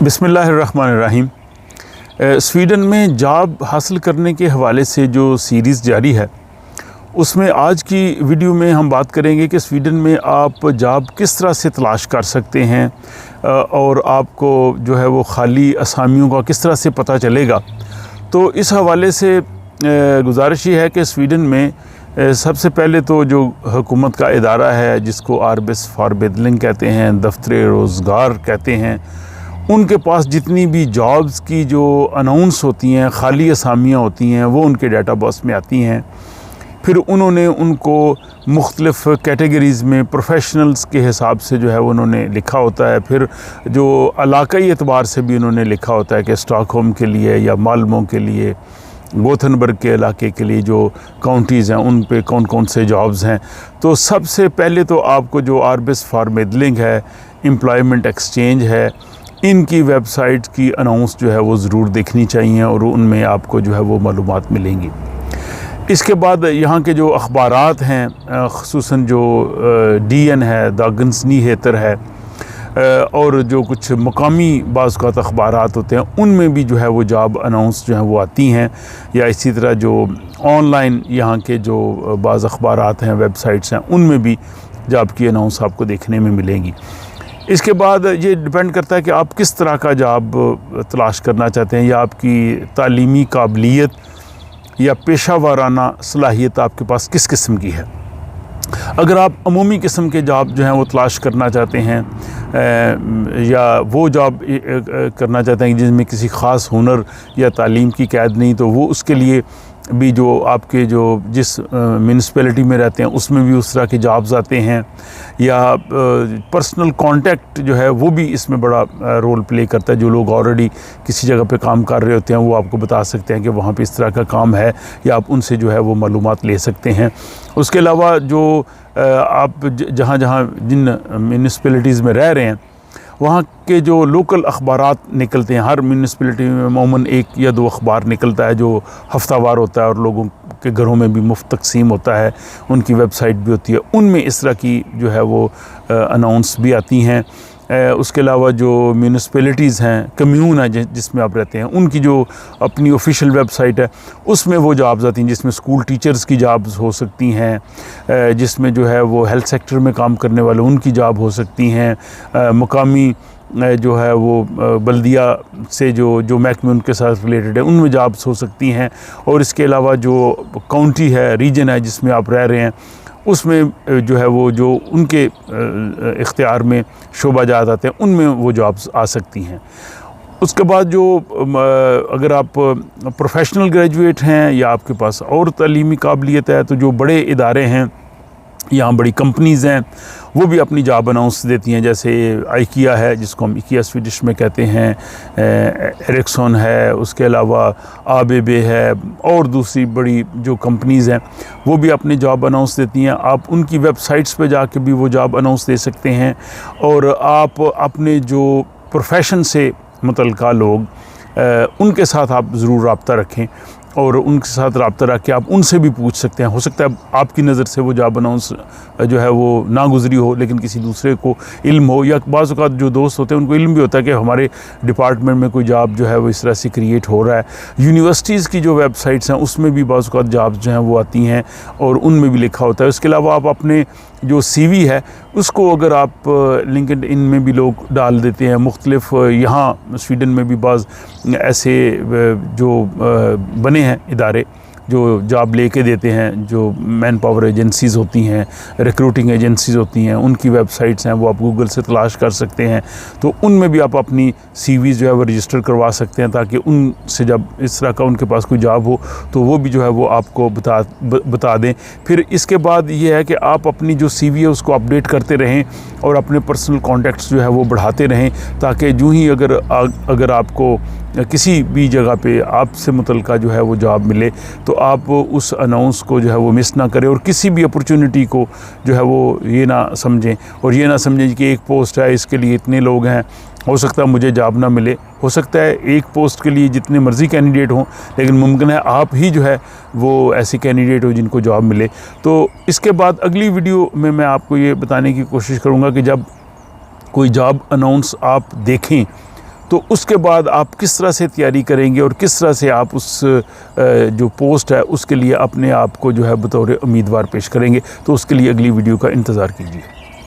बिस्मिल्लाहिर्रहमानिर्रहीम। स्वीडन में जॉब हासिल करने के हवाले से जो सीरीज़ जारी है उसमें आज की वीडियो में हम बात करेंगे कि स्वीडन में आप जॉब किस तरह से तलाश कर सकते हैं और आपको जो है वो खाली असामियों का किस तरह से पता चलेगा। तो इस हवाले से गुजारिश ये है कि स्वीडन में सबसे पहले तो जो हुकूमत का इदारा है जिसको आर्बेट्सफॉर्मidling कहते हैं, दफ्तर रोज़गार कहते हैं, उनके पास जितनी भी जॉब्स की जो अनाउंस होती हैं, खाली असामियाँ होती हैं, वो उनके डाटाबेस में आती हैं। फिर उन्होंने उनको मुख्तलिफ़ कैटेगरीज़ में प्रोफेशनल्स के हिसाब से जो है वो उन्होंने लिखा होता है। फिर जो इलाक़ाई एतबार से भी उन्होंने लिखा होता है कि स्टॉकहोम के लिए या माल्मो के लिए, गोथनबर्ग के इलाके के लिए जो काउंटीज़ हैं उन पे कौन कौन से जॉब्स हैं। तो सबसे पहले तो आपको जो आर्बेट्सफॉर्मidling है, एम्प्लॉयमेंट एक्सचेंज है, इनकी वेबसाइट की अनाउंस जो है वो ज़रूर देखनी चाहिए और उनमें आपको जो है वो मालूमात मिलेंगी। इसके बाद यहाँ के जो अखबारात हैं, ख़ुसूसन जो DN है, दागन्स नीहेतर है, और जो कुछ मकामी बाज़ औक़ात अखबारात होते हैं उनमें भी जो है वो जॉब अनाउंस जो है वो आती हैं। या इसी तरह जो ऑनलाइन यहाँ के जो बाज़ अखबारात हैं, वेबसाइट्स हैं, उनमें भी जॉब की अनाउंस आपको देखने में मिलेंगी। इसके बाद ये डिपेंड करता है कि आप किस तरह का जॉब तलाश करना चाहते हैं, या आपकी तालीमी काबिलियत या पेशा वाराना सलाहियत आपके पास किस किस्म की है। अगर आप अमूमी किस्म के जॉब जो हैं वो तलाश करना चाहते हैं या वो जॉब करना चाहते हैं जिसमें किसी ख़ास हुनर या तालीम की कैद नहीं, तो वो उसके लिए भी जो आपके जो जिस म्यूनिसिपैलिटी में रहते हैं उसमें भी उस तरह के जॉब्स आते हैं। या पर्सनल कांटेक्ट जो है वो भी इसमें बड़ा रोल प्ले करता है। जो लोग ऑलरेडी किसी जगह पे काम कर रहे होते हैं वो आपको बता सकते हैं कि वहाँ पे इस तरह का काम है, या आप उनसे जो है वो मालूमात ले सकते हैं। उसके अलावा जो आप जहाँ जिन म्यूनिसिपैलिटीज़ में रह रहे हैं वहाँ के जो लोकल अखबारात निकलते हैं, हर म्यूनिसिपैलिटी में मामूमन 1 या 2 अखबार निकलता है जो हफ्तावार होता है और लोगों के घरों में भी मुफ्त तकसीम होता है, उनकी वेबसाइट भी होती है, उनमें इस तरह की जो है वो अनाउंस भी आती हैं। उसके अलावा जो म्यूनिसिपैलिटीज़ हैं, कम्यून है जिसमें आप रहते हैं, उनकी जो अपनी ऑफिशियल वेबसाइट है उसमें वो जॉब्स आती हैं, जिसमें स्कूल टीचर्स की जॉब्स हो सकती हैं, जिसमें जो है वो हेल्थ सेक्टर में काम करने वाले उनकी जॉब हो सकती हैं, मकामी जो है वो बल्दिया से जो महकमे उनके साथ रिलेटेड है उनमें जॉब्स हो सकती हैं। और इसके अलावा जो काउंटी है, रीजन है जिसमें आप रह रहे हैं, उसमें जो है वो जो उनके इख्तियार में शोबा जात आते हैं उनमें वो जॉब्स आ सकती हैं। उसके बाद जो अगर आप प्रोफेशनल ग्रेजुएट हैं या आपके पास और तालीमी काबिलियत है, तो जो बड़े इदारे हैं, यहाँ बड़ी कंपनीज़ हैं, वो भी अपनी जॉब अनाउंस देती हैं। जैसे IKEA है जिसको हम IKEA स्वीडिश में कहते हैं, एरिक्सन है, उसके अलावा ABB है, और दूसरी बड़ी जो कंपनीज़ हैं वो भी अपनी जॉब अनाउंस देती हैं। आप उनकी वेबसाइट्स पे जाके भी वो जॉब अनाउंस दे सकते हैं। और आप अपने जो प्रोफेशन से मुतल्लिका लोग उनके साथ आप ज़रूर रब्ता रखें और उनके साथ रब्ता रख के आप उनसे भी पूछ सकते हैं। हो सकता है आपकी नज़र से वो जॉब अनाउंस जो है वो ना गुजरी हो, लेकिन किसी दूसरे को इल्म हो, या बाज़ औक़ात जो दोस्त होते हैं उनको इल्म भी होता है कि हमारे डिपार्टमेंट में कोई जॉब जो है वो इस तरह से क्रिएट हो रहा है। यूनिवर्सिटीज़ की जो वेबसाइट्स हैं उसमें भी बाज़ औक़ात जॉब्स जो हैं वो आती हैं और उनमें भी लिखा होता है। उसके अलावा आप अपने जो CV है उसको अगर आप लिंक्डइन में भी लोग डाल देते हैं, मुख्तलिफ यहाँ स्वीडन में भी बाज़ ऐसे जो बने हैं इदारे जो जॉब लेके देते हैं, जो मैन पावर एजेंसीज़ होती हैं, रिक्रूटिंग एजेंसीज़ होती हैं, उनकी वेबसाइट्स हैं, वो आप गूगल से तलाश कर सकते हैं। तो उनमें भी आप अपनी CV जो है वो रजिस्टर करवा सकते हैं, ताकि उनसे जब इस तरह का उनके पास कोई जॉब हो तो वो भी जो है वो आपको बता दें। फिर इसके बाद ये है कि आप अपनी जो CV है उसको अपडेट करते रहें और अपने पर्सनल कॉन्टैक्ट्स जो है वो बढ़ाते रहें, ताकि जो ही अगर आपको किसी भी जगह पे आपसे मुतल्लिका जो है वो जॉब मिले तो आप उस अनाउंस को जो है वो मिस ना करें, और किसी भी अपॉर्चुनिटी को जो है वो ये ना समझें और ये ना समझें कि एक पोस्ट है इसके लिए इतने लोग हैं, हो सकता है मुझे जॉब ना मिले। हो सकता है एक पोस्ट के लिए जितने मर्ज़ी कैंडिडेट हों, लेकिन मुमकिन है आप ही जो है वो ऐसे कैंडिडेट हो जिनको जॉब मिले। तो इसके बाद अगली वीडियो में मैं आपको ये बताने की कोशिश करूँगा कि जब कोई जॉब अनाउंस आप देखें تو اس کے بعد آپ کس طرح سے تیاری کریں گے اور کس طرح سے آپ اس جو پوسٹ ہے اس کے لیے اپنے آپ کو جو ہے بطور امیدوار پیش کریں گے، تو اس کے لیے اگلی ویڈیو کا انتظار کیجیے۔